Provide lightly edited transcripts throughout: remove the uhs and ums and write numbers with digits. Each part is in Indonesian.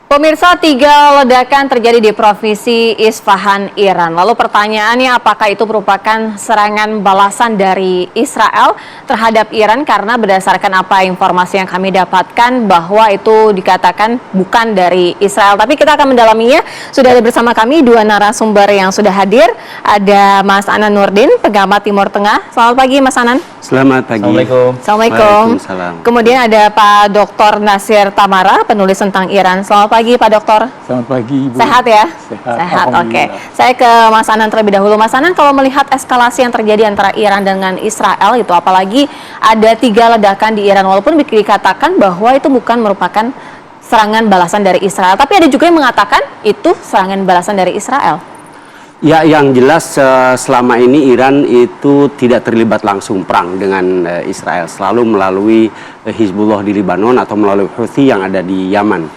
Pemirsa, 3 ledakan terjadi di Provinsi Isfahan, Iran. Lalu pertanyaannya, apakah itu merupakan serangan balasan dari Israel terhadap Iran? Karena berdasarkan apa informasi yang kami dapatkan bahwa itu dikatakan bukan dari Israel. Tapi kita akan mendalaminya. Sudah ada bersama kami 2 narasumber yang sudah hadir. Ada Mas Anan Nurdin, pengamat Timur Tengah. Selamat pagi, Mas Anan. Selamat pagi. Assalamualaikum. Kemudian ada Pak Dr. Nasir Tamara, penulis tentang Iran. Selamat pagi, Pak Dokter. Selamat pagi, Ibu. Sehat ya? Sehat. Oke. Saya ke Mas Anan terlebih dahulu. Mas Anan, kalau melihat eskalasi yang terjadi antara Iran dengan Israel itu, apalagi ada 3 ledakan di Iran, walaupun dikatakan bahwa itu bukan merupakan serangan balasan dari Israel, tapi ada juga yang mengatakan itu serangan balasan dari Israel. Ya, yang jelas selama ini Iran itu tidak terlibat langsung perang dengan Israel, selalu melalui Hizbullah di Lebanon atau melalui Houthi yang ada di Yaman.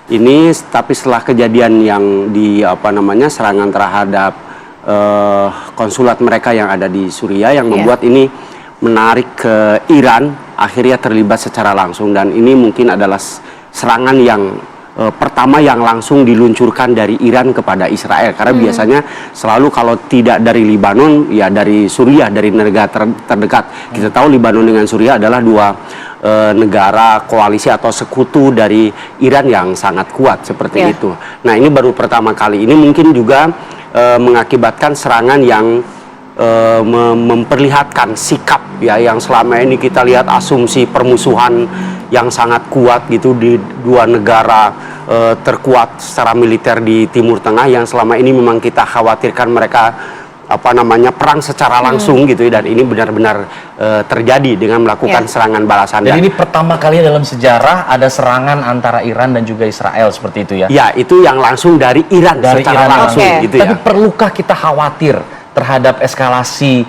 Ini tapi setelah kejadian yang serangan terhadap konsulat mereka yang ada di Suriah yang membuat ini menarik ke Iran, akhirnya terlibat secara langsung, dan ini mungkin adalah serangan yang pertama yang langsung diluncurkan dari Iran kepada Israel, karena biasanya selalu kalau tidak dari Lebanon ya dari Suriah, dari negara terdekat. Kita tahu Lebanon dengan Suriah adalah 2 negara koalisi atau sekutu dari Iran yang sangat kuat seperti itu. Nah, ini baru pertama kali. Ini mungkin juga mengakibatkan serangan yang memperlihatkan sikap ya yang selama ini kita lihat asumsi permusuhan yang sangat kuat gitu di 2 negara terkuat secara militer di Timur Tengah, yang selama ini memang kita khawatirkan mereka perang secara langsung gitu, dan ini benar-benar terjadi dengan melakukan serangan balasan. Dan ini pertama kali dalam sejarah ada serangan antara Iran dan juga Israel seperti itu ya? Ya, itu yang langsung dari Iran secara langsung gitu ya. Tapi perlukah kita khawatir terhadap eskalasi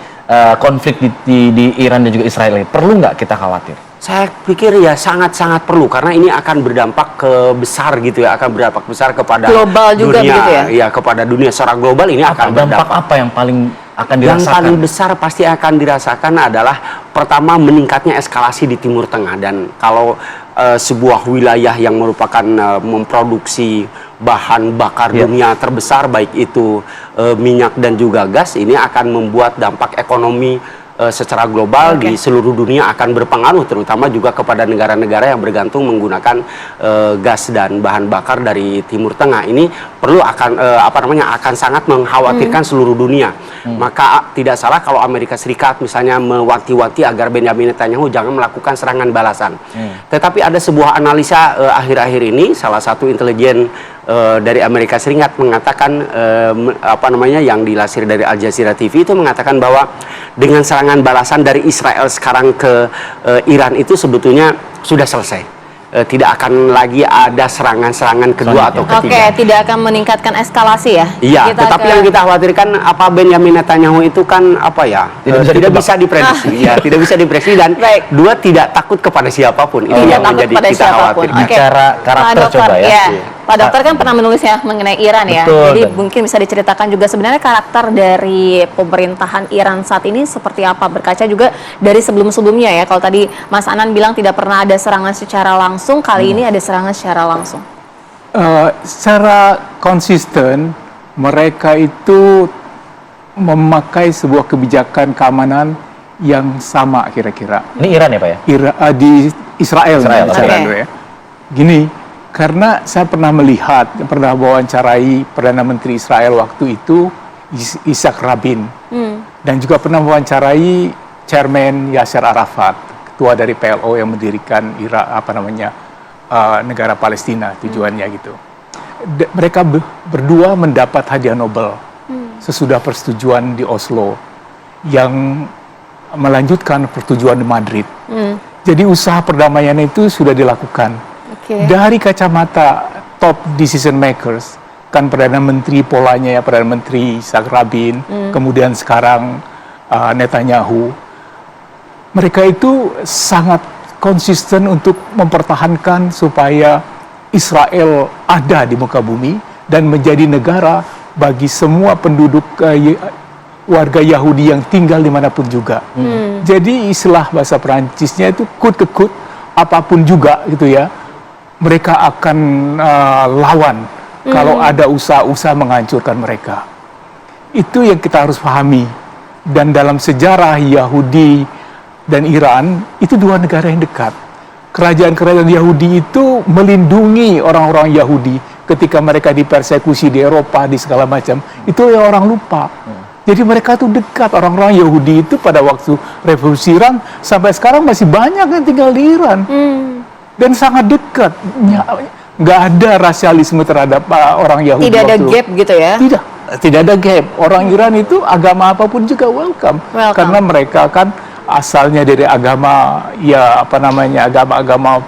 konflik di Iran dan juga Israel ini? Perlu nggak kita khawatir? Saya pikir ya sangat-sangat perlu, karena ini akan berdampak besar gitu ya, akan berdampak besar kepada global juga dunia, begitu ya? Ya, kepada dunia secara global ini akan berdampak. Dampak apa yang paling akan dirasakan? Yang paling besar pasti akan dirasakan adalah pertama meningkatnya eskalasi di Timur Tengah, dan kalau sebuah wilayah yang merupakan memproduksi bahan bakar dunia terbesar, baik itu minyak dan juga gas, ini akan membuat dampak ekonomi secara global di seluruh dunia akan berpengaruh, terutama juga kepada negara-negara yang bergantung menggunakan gas dan bahan bakar dari Timur Tengah. Ini perlu akan sangat mengkhawatirkan seluruh dunia. Maka tidak salah kalau Amerika Serikat misalnya mewanti-wanti agar Benjamin Netanyahu jangan melakukan serangan balasan. Tetapi ada sebuah analisa akhir-akhir ini, salah satu intelijen dari Amerika Serikat mengatakan yang dilansir dari Al Jazeera TV itu mengatakan bahwa dengan serangan balasan dari Israel sekarang ke Iran itu sebetulnya sudah selesai. Tidak akan lagi ada serangan-serangan kedua atau ketiga. Tidak akan meningkatkan eskalasi ya? Iya, tetapi yang kita khawatirkan Benjamin Netanyahu itu kan tidak bisa diprediksi. Ya, tidak bisa diprediksi, dan dua tidak takut kepada siapapun. Itu yang menjadi kita khawatir. Bicara karakter coba ya. Pak Dokter kan pernah menulis ya mengenai Iran ya. Jadi mungkin bisa diceritakan juga sebenarnya karakter dari pemerintahan Iran saat ini seperti apa, berkaca juga dari sebelum-sebelumnya ya. Kalau tadi Mas Anan bilang tidak pernah ada serangan secara langsung, kali ini ada serangan secara langsung. Secara konsisten mereka itu memakai sebuah kebijakan keamanan yang sama kira-kira. Ini Iran ya Pak ya? Di Israel. Ya. Gini, karena saya pernah wawancarai Perdana Menteri Israel waktu itu, Yitzhak Rabin, dan juga pernah wawancarai Chairman Yasser Arafat, ketua dari PLO yang mendirikan negara Palestina tujuannya gitu. Mereka berdua mendapat hadiah Nobel sesudah persetujuan di Oslo yang melanjutkan persetujuan di Madrid. Jadi usaha perdamaian itu sudah dilakukan. Dari kacamata top decision makers, kan Perdana Menteri polanya ya Perdana Menteri Yitzhak Rabin, kemudian sekarang Netanyahu, mereka itu sangat konsisten untuk mempertahankan supaya Israel ada di muka bumi dan menjadi negara bagi semua penduduk warga Yahudi yang tinggal dimanapun juga. Jadi istilah bahasa Perancisnya itu kut ke kut, apapun juga gitu ya. mereka akan lawan kalau ada usaha-usaha menghancurkan mereka. Itu yang kita harus pahami. Dan dalam sejarah Yahudi dan Iran, itu dua negara yang dekat. Kerajaan-kerajaan Yahudi itu melindungi orang-orang Yahudi ketika mereka dipersekusi di Eropa, di segala macam. Itu yang orang lupa. Jadi mereka tuh dekat, orang-orang Yahudi itu pada waktu revolusi Iran, sampai sekarang masih banyak yang tinggal di Iran. Dan sangat dekat. Nggak ada rasialisme terhadap orang Yahudi. Tidak ada gap gitu ya? Tidak ada gap. Orang Iran itu agama apapun juga welcome. Karena mereka kan asalnya dari agama, ya apa namanya, agama-agama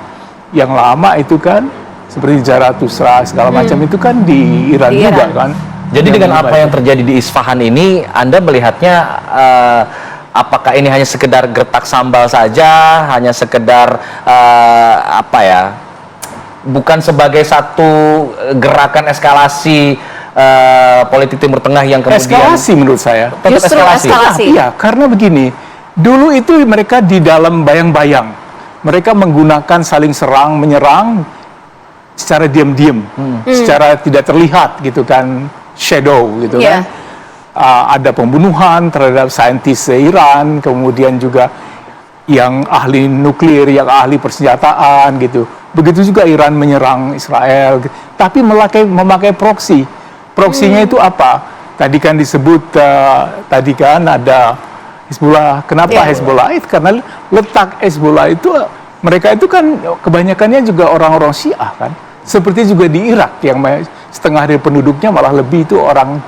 yang lama itu kan, seperti Zarathustra segala macam itu kan di Iran juga kan. Jadi dengan apa yang terjadi di Isfahan ini, Anda melihatnya apakah ini hanya sekedar gertak sambal saja, hanya sekedar apa ya, bukan sebagai satu gerakan eskalasi politik Timur Tengah yang kemudian eskalasi menurut saya. Justru eskalasi. Iya, karena begini, dulu itu mereka di dalam bayang-bayang, mereka menggunakan saling serang menyerang secara diam-diam, secara tidak terlihat gitu kan, shadow gitu kan. Ada pembunuhan terhadap saintis Iran, kemudian juga yang ahli nuklir, yang ahli persenjataan gitu. Begitu juga Iran menyerang Israel, tapi memakai proksi. Proksinya itu apa? Tadi kan disebut, tadi kan ada Hezbollah. Kenapa Hezbollah? Karena letak Hezbollah itu, mereka itu kan kebanyakannya juga orang-orang Syiah kan. Seperti juga di Irak, yang setengah dari penduduknya malah lebih itu orang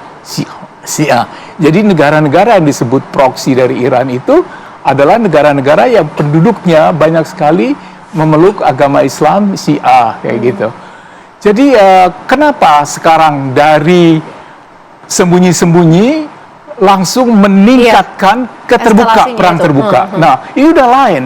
Syiah. Jadi negara-negara yang disebut proksi dari Iran itu adalah negara-negara yang penduduknya banyak sekali memeluk agama Islam Syiah kayak gitu. Jadi kenapa sekarang dari sembunyi-sembunyi langsung meningkatkan keterbuka, perang terbuka. Nah, ini udah lain.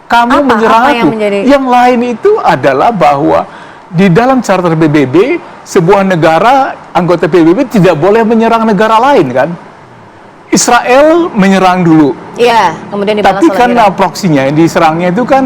Kamu menyerang aku. Yang lain itu adalah bahwa di dalam charter PBB, sebuah negara anggota PBB tidak boleh menyerang negara lain kan? Israel menyerang dulu. Iya, kemudian dibalas tapi kan proksinya yang diserangnya itu kan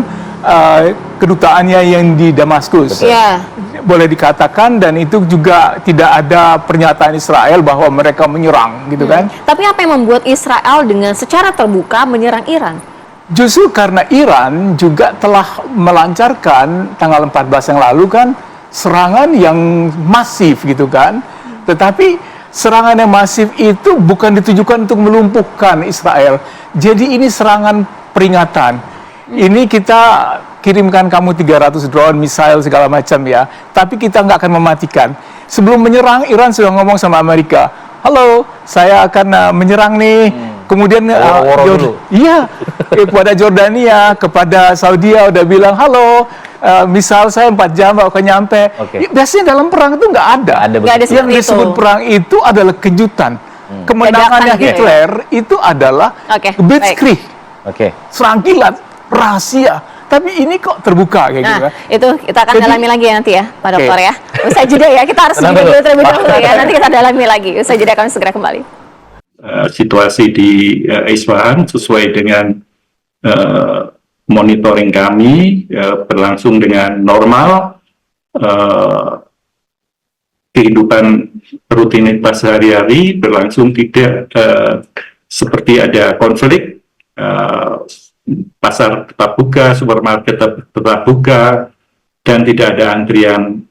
kedutaannya yang di Damaskus. Iya. Boleh dikatakan, dan itu juga tidak ada pernyataan Israel bahwa mereka menyerang gitu kan. Tapi apa yang membuat Israel dengan secara terbuka menyerang Iran? Justru karena Iran juga telah melancarkan tanggal 14 yang lalu kan serangan yang masif gitu kan. Tetapi serangan yang masif itu bukan ditujukan untuk melumpuhkan Israel. Jadi ini serangan peringatan. Ini kita kirimkan kamu 300 drone, misail segala macam ya. Tapi kita nggak akan mematikan. Sebelum menyerang, Iran sudah ngomong sama Amerika, halo, saya akan menyerang nih. Kemudian kepada Jordania, kepada Saudi udah bilang, halo, misal saya 4 jam akan nyampe. Biasanya dalam perang itu nggak ada. Yang disebut perang itu adalah kejutan. Kemenangannya Hitler itu adalah Blitzkrieg, serang kilat, rahasia. Tapi ini kok terbuka kayak gitu kan. Itu kita akan dalami lagi nanti ya, Pak Dokter ya. Usai jeda ya, kita harus jeda dulu terlebih dahulu ya. Nanti kita dalami lagi. Usai jeda kami segera kembali. Situasi di Isfahan sesuai dengan monitoring kami berlangsung dengan normal. Kehidupan rutinitas sehari-hari berlangsung tidak seperti ada konflik. Pasar tetap buka, supermarket tetap buka, dan tidak ada antrian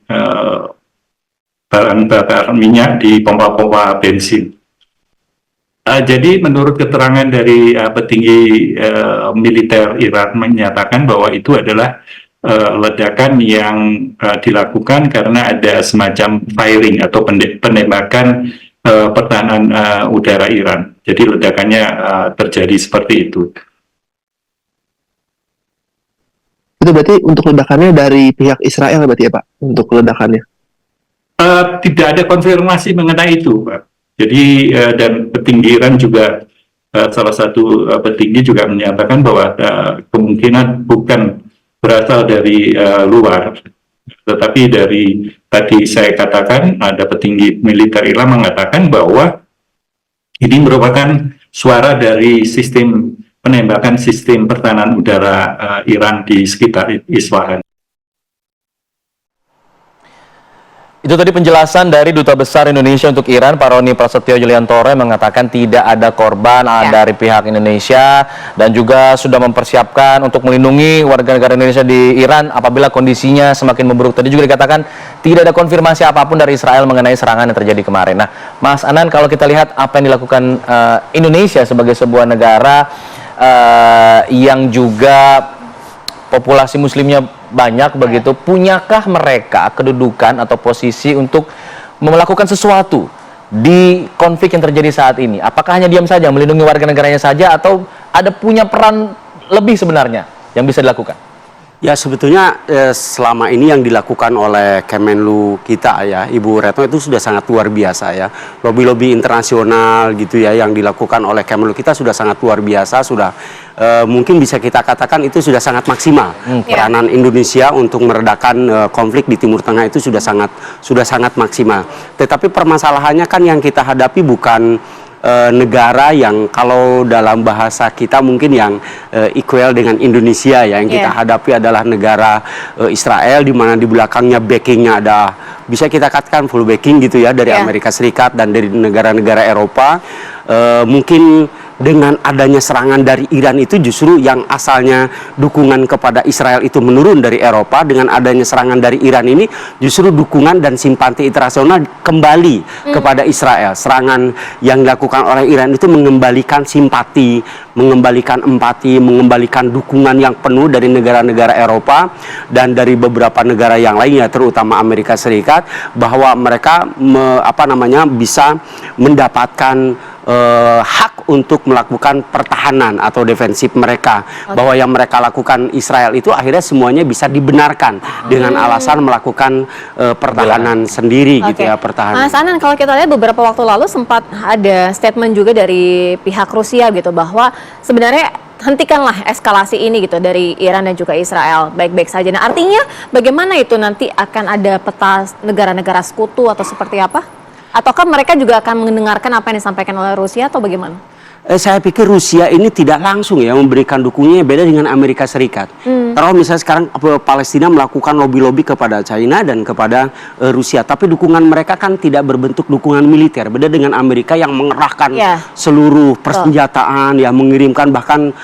bahan bakar minyak di pompa-pompa bensin. Jadi menurut keterangan dari petinggi militer Iran menyatakan bahwa itu adalah ledakan yang dilakukan karena ada semacam firing atau penembakan pertahanan udara Iran. Jadi ledakannya terjadi seperti itu. Itu berarti untuk ledakannya dari pihak Israel berarti ya Pak, untuk ledakannya? Tidak ada konfirmasi mengenai itu, Pak. Jadi dan petinggi Iran juga salah satu petinggi juga menyatakan bahwa kemungkinan bukan berasal dari luar, tetapi dari tadi saya katakan ada petinggi militer Iran mengatakan bahwa ini merupakan suara dari sistem penembakan sistem pertahanan udara Iran di sekitar Isfahan. Itu tadi penjelasan dari Duta Besar Indonesia untuk Iran, Pak Roni Prasetyo Yuliantoro, yang mengatakan tidak ada korban dari pihak Indonesia dan juga sudah mempersiapkan untuk melindungi warga negara Indonesia di Iran apabila kondisinya semakin memburuk. Tadi juga dikatakan tidak ada konfirmasi apapun dari Israel mengenai serangan yang terjadi kemarin. Nah, Mas Anan, kalau kita lihat apa yang dilakukan Indonesia sebagai sebuah negara yang juga populasi muslimnya banyak begitu, punyakah mereka kedudukan atau posisi untuk melakukan sesuatu di konflik yang terjadi saat ini? Apakah hanya diam saja melindungi warga negaranya saja, atau ada punya peran lebih sebenarnya yang bisa dilakukan? Ya, sebetulnya selama ini yang dilakukan oleh Kemenlu kita ya, Ibu Retno, itu sudah sangat luar biasa ya. Lobby-lobby internasional gitu ya yang dilakukan oleh Kemenlu kita sudah sangat luar biasa, sudah mungkin bisa kita katakan itu sudah sangat maksimal. Peranan Indonesia untuk meredakan konflik di Timur Tengah itu sudah sangat maksimal. Tetapi permasalahannya kan yang kita hadapi bukan negara yang kalau dalam bahasa kita mungkin yang equal dengan Indonesia ya, yang kita hadapi adalah negara Israel, di mana di belakangnya backingnya ada, bisa kita katakan full backing gitu ya, dari Amerika Serikat dan dari negara-negara Eropa. Mungkin dengan adanya serangan dari Iran itu justru yang asalnya dukungan kepada Israel itu menurun dari Eropa, dengan adanya serangan dari Iran ini justru dukungan dan simpati internasional kembali kepada Israel. Serangan yang dilakukan oleh Iran itu mengembalikan simpati, mengembalikan empati, mengembalikan dukungan yang penuh dari negara-negara Eropa dan dari beberapa negara yang lainnya, terutama Amerika Serikat, bahwa mereka bisa mendapatkan hak untuk melakukan pertahanan atau defensif mereka, bahwa yang mereka lakukan Israel itu akhirnya semuanya bisa dibenarkan dengan alasan melakukan pertahanan sendiri gitu ya, pertahanan. Mas Anan, kalau kita lihat beberapa waktu lalu sempat ada statement juga dari pihak Rusia gitu, bahwa sebenarnya hentikanlah eskalasi ini gitu dari Iran dan juga Israel, baik-baik saja. Nah, artinya bagaimana itu nanti akan ada peta negara-negara sekutu atau seperti apa? Ataukah mereka juga akan mendengarkan apa yang disampaikan oleh Rusia atau bagaimana? Saya pikir Rusia ini tidak langsung ya memberikan dukungannya, beda dengan Amerika Serikat. Kalau misalnya sekarang Palestina melakukan lobby-lobby kepada China dan kepada Rusia, tapi dukungan mereka kan tidak berbentuk dukungan militer, beda dengan Amerika yang mengerahkan seluruh persenjataan, ya mengirimkan bahkan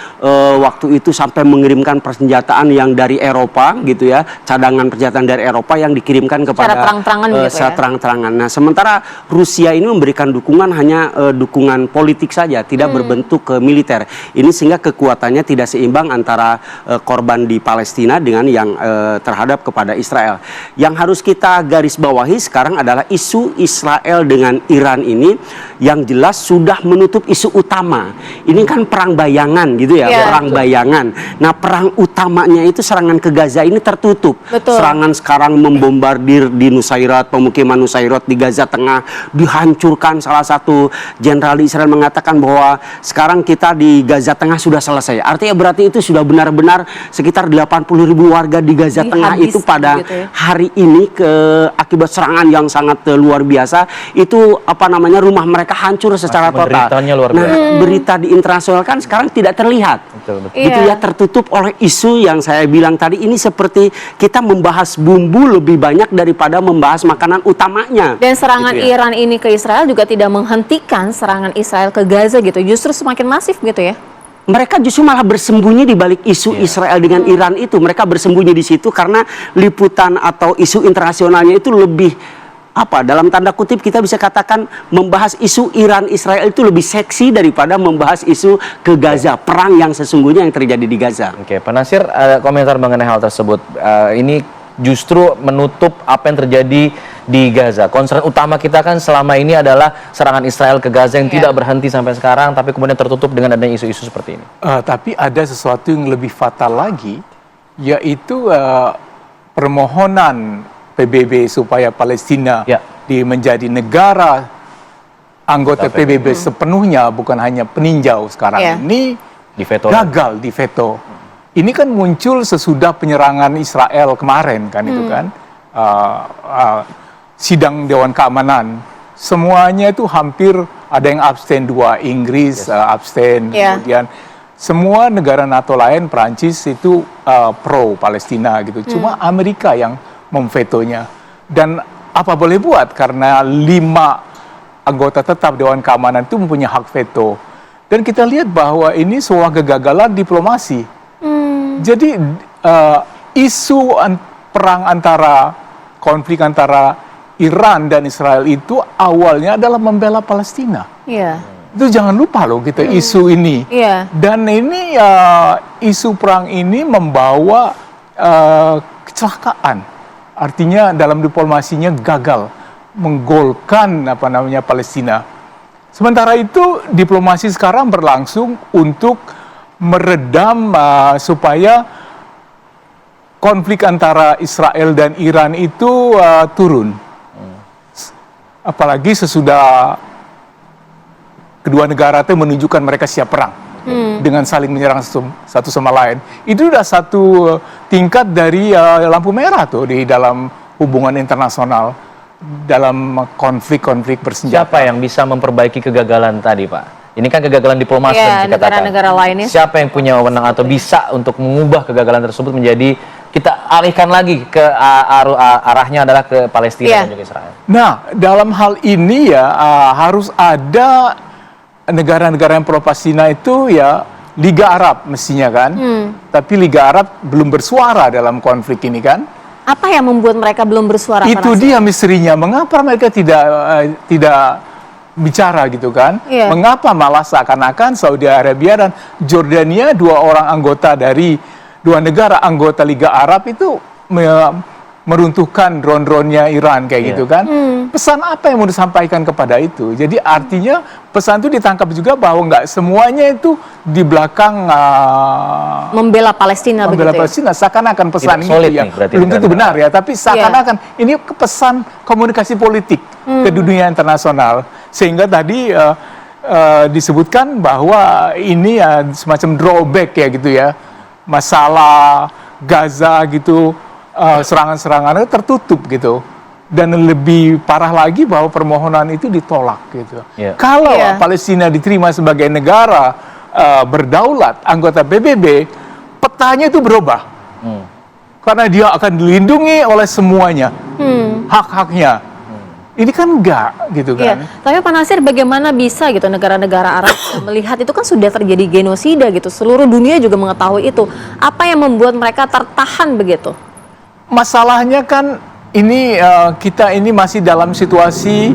waktu itu sampai mengirimkan persenjataan yang dari Eropa gitu ya, cadangan persenjataan dari Eropa yang dikirimkan kepada secara terang-terangan gitu ya. Terang-terangan. Nah, sementara Rusia ini memberikan dukungan hanya dukungan politik saja, tidak berbentuk militer. Ini sehingga kekuatannya tidak seimbang antara korban di Palestina dengan yang terhadap kepada Israel. Yang harus kita garis bawahi sekarang adalah isu Israel dengan Iran ini yang jelas sudah menutup isu utama. Ini kan perang bayangan gitu ya, perang bayangan. Nah, perang utamanya itu serangan ke Gaza ini tertutup. Serangan sekarang membombardir di Nusairat, pemukiman Nusairat di Gaza Tengah dihancurkan. Salah satu jenderal di Israel mengatakan bahwa sekarang kita di Gaza Tengah sudah selesai. Artinya berarti itu sudah benar-benar sekitar 80.000 warga di Gaza Tengah itu pada hari ini akibat serangan yang sangat luar biasa itu rumah mereka hancur secara total. Nah, berita di internasional kan sekarang tidak terlihat. Gitu ya, tertutup oleh isu yang saya bilang tadi, ini seperti kita membahas bumbu lebih banyak daripada membahas makanan utamanya. Dan serangan Iran ini ke Israel juga tidak menghentikan serangan Israel ke Gaza gitu, justru semakin masif gitu ya. Mereka justru malah bersembunyi di balik isu Israel dengan Iran itu. Mereka bersembunyi di situ karena liputan atau isu internasionalnya itu lebih dalam tanda kutip kita bisa katakan membahas isu Iran Israel itu lebih seksi daripada membahas isu ke Gaza, perang yang sesungguhnya yang terjadi di Gaza. Oke, Pak Nasir, komentar mengenai hal tersebut. Ini justru menutup apa yang terjadi di Gaza. Concern utama kita kan selama ini adalah serangan Israel ke Gaza yang tidak berhenti sampai sekarang, tapi kemudian tertutup dengan adanya isu-isu seperti ini. Tapi ada sesuatu yang lebih fatal lagi, yaitu permohonan PBB supaya Palestina menjadi negara anggota PBB sepenuhnya, bukan hanya peninjau sekarang ini, gagal di veto. Ini kan muncul sesudah penyerangan Israel kemarin kan, itu kan sidang Dewan Keamanan, semuanya itu hampir ada yang abstain, 2 Inggris abstain, kemudian semua negara NATO lain, Perancis itu pro Palestina gitu. Cuma Amerika yang memvetonya. Dan apa boleh buat karena 5 anggota tetap Dewan Keamanan itu mempunyai hak veto. Dan kita lihat bahwa ini sebuah kegagalan diplomasi. Jadi konflik antara Iran dan Israel itu awalnya adalah membela Palestina. Iya. Itu jangan lupa loh kita isu ini. Iya. Dan ini isu perang ini membawa kecelakaan. Artinya dalam diplomasinya gagal menggolkan Palestina. Sementara itu diplomasi sekarang berlangsung untuk meredam supaya konflik antara Israel dan Iran itu turun. Apalagi sesudah kedua negara itu menunjukkan mereka siap perang dengan saling menyerang satu sama lain. Itu sudah satu tingkat dari lampu merah tuh di dalam hubungan internasional, dalam konflik-konflik bersenjata. Siapa yang bisa memperbaiki kegagalan tadi, Pak? Ini kan kegagalan diplomasi yang dikatakan. Negara-negara lainnya. Siapa yang punya wewenang atau bisa untuk mengubah kegagalan tersebut menjadi kita alihkan lagi ke arahnya adalah ke Palestina dan juga Israel. Nah, dalam hal ini ya harus ada negara-negara yang pro-Palestina itu ya Liga Arab mestinya kan. Tapi Liga Arab belum bersuara dalam konflik ini kan. Apa yang membuat mereka belum bersuara? Itu dia misterinya. Mengapa mereka tidak bicara gitu kan? Iya. Mengapa malah seakan-akan Saudi Arabia dan Jordania, 2 orang anggota dari 2 negara anggota Liga Arab itu meruntuhkan drone-drone-nya Iran kayak gitu kan? Pesan apa yang mau disampaikan kepada itu? Jadi artinya pesan itu ditangkap juga bahwa nggak semuanya itu di belakang membela Palestina membela begitu. Palestina. Seakan-akan pesan Tidak itu solid ya nih, berarti belum tentu negara. benar ya, tapi seakan-akan ini pesan komunikasi politik ke dunia internasional. Sehingga tadi disebutkan bahwa ini ya semacam drawback ya gitu ya. Masalah Gaza gitu, serangan-serangannya tertutup gitu. Dan lebih parah lagi bahwa permohonan itu ditolak gitu. Yeah. Kalau Palestina diterima sebagai negara berdaulat, anggota PBB, petanya itu berubah. Karena dia akan dilindungi oleh semuanya, hak-haknya. Ini kan enggak gitu kan. Iya. Tapi Pak Nasir, bagaimana bisa gitu negara-negara Arab melihat itu kan sudah terjadi genosida gitu. Seluruh dunia juga mengetahui itu. Apa yang membuat mereka tertahan begitu? Masalahnya kan ini kita ini masih dalam situasi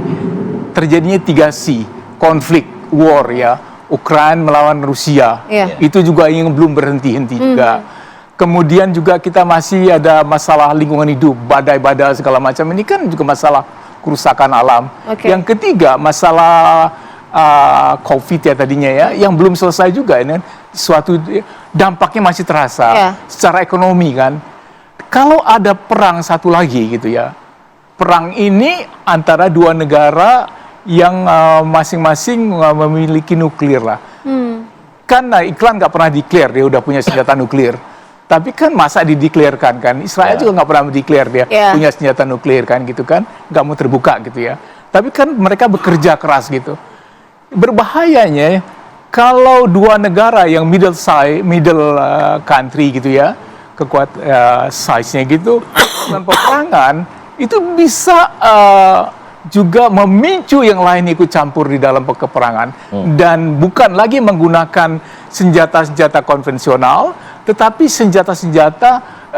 terjadinya 3C, konflik, war ya, Ukraina melawan Rusia. Iya. Itu juga yang belum berhenti-henti juga. Kemudian juga kita masih ada masalah lingkungan hidup, badai-badai segala macam. Ini kan juga masalah kerusakan alam. Oke. Yang ketiga masalah COVID ya tadinya ya, yang belum selesai juga ini suatu dampaknya masih terasa secara ekonomi kan. Kalau ada perang satu lagi gitu ya, perang ini antara 2 negara yang masing-masing memiliki nuklir lah. Kan Iran nggak pernah declare dia udah punya senjata nuklir. Tapi kan masa dideklarkan kan? Israel juga nggak pernah mendeklar dia punya senjata nuklir kan gitu kan? Nggak mau terbuka gitu ya. Tapi kan mereka bekerja keras gitu. Berbahayanya kalau 2 negara yang middle country gitu ya, size-nya gitu, dengan peperangan itu bisa juga memicu yang lain ikut campur di dalam peperangan dan bukan lagi menggunakan senjata-senjata konvensional, tetapi senjata-senjata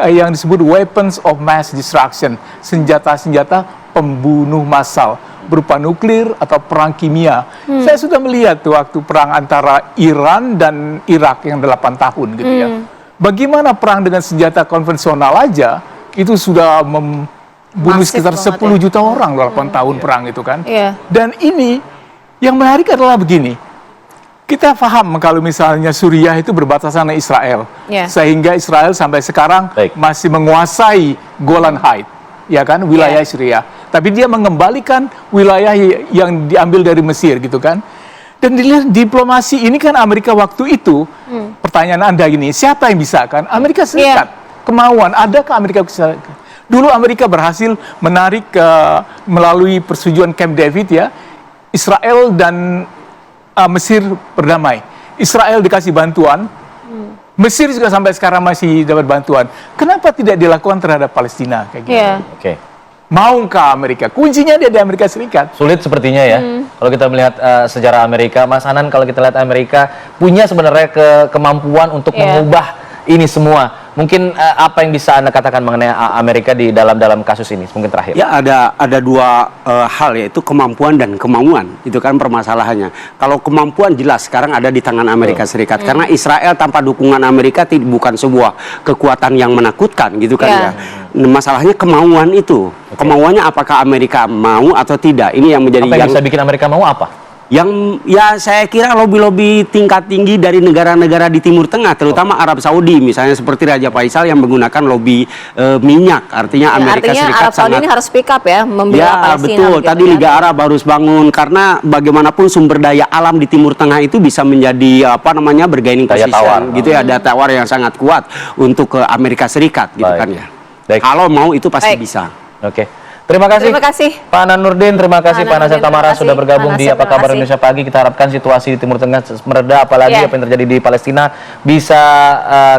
yang disebut weapons of mass destruction, senjata-senjata pembunuh massal berupa nuklir atau perang kimia. Saya sudah melihat tuh waktu perang antara Iran dan Irak yang 8 tahun gitu ya. Bagaimana perang dengan senjata konvensional aja itu sudah membunuh Masif sekitar banget 10 juta orang 8 tahun perang itu kan. Iya. Dan ini yang menarik adalah begini. Kita paham kalau misalnya Suriah itu berbatasan dengan Israel. Sehingga Israel sampai sekarang masih menguasai Golan Heights, ya kan, wilayah Suriah. Tapi dia mengembalikan wilayah yang diambil dari Mesir gitu kan. Dan dilihat diplomasi ini kan Amerika waktu itu, pertanyaan Anda gini, siapa yang bisa kan? Amerika Serikat. Kemauan, adakah Amerika Serikat? Dulu Amerika berhasil menarik melalui persetujuan Camp David ya, Israel dan Mesir berdamai. Israel dikasih bantuan, Mesir juga sampai sekarang masih dapat bantuan. Kenapa tidak dilakukan terhadap Palestina kayak gitu? Oke. Maukah Amerika? Kuncinya dia di Amerika Serikat. Sulit sepertinya ya. Kalau kita melihat sejarah Amerika, Mas Anan, kalau kita lihat Amerika punya sebenarnya kemampuan untuk mengubah ini semua. Mungkin apa yang bisa Anda katakan mengenai Amerika di dalam kasus ini? Mungkin terakhir. Ya, ada dua hal, yaitu kemampuan dan kemauan. Itu kan permasalahannya. Kalau kemampuan jelas sekarang ada di tangan Amerika Serikat. Karena Israel tanpa dukungan Amerika bukan sebuah kekuatan yang menakutkan gitu kan ya. Masalahnya kemauan itu. Kemauannya apakah Amerika mau atau tidak? Ini yang menjadi apa yang bisa bikin Amerika mau apa? Yang ya saya kira lobby-lobby tingkat tinggi dari negara-negara di Timur Tengah, terutama Arab Saudi, misalnya seperti Raja Faisal yang menggunakan lobby minyak, artinya Amerika Serikat Arab Saudi ini harus speak up ya, membela Palestina. Betul, gitu, tadi Liga Arab harus bangun, karena bagaimanapun sumber daya alam di Timur Tengah itu bisa menjadi bargaining position gitu ya, daya tawar yang sangat kuat untuk ke Amerika Serikat gitu kan ya. Kalau mau itu pasti bisa. Oke. Terima kasih Pak Anan Nurdin, terima kasih Pak Nasir Tamara sudah bergabung di Apa Kabar Indonesia Pagi. Kita harapkan situasi di Timur Tengah mereda, apalagi apa yang terjadi di Palestina bisa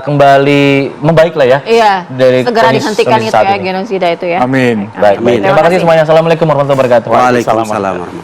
kembali membaik lah ya. Iya, dari segera dihentikan itu ya, genosida itu ya. Amin. Baik. Terima kasih semuanya. Assalamualaikum warahmatullahi wabarakatuh. Waalaikumsalam warahmatullahi wabarakatuh.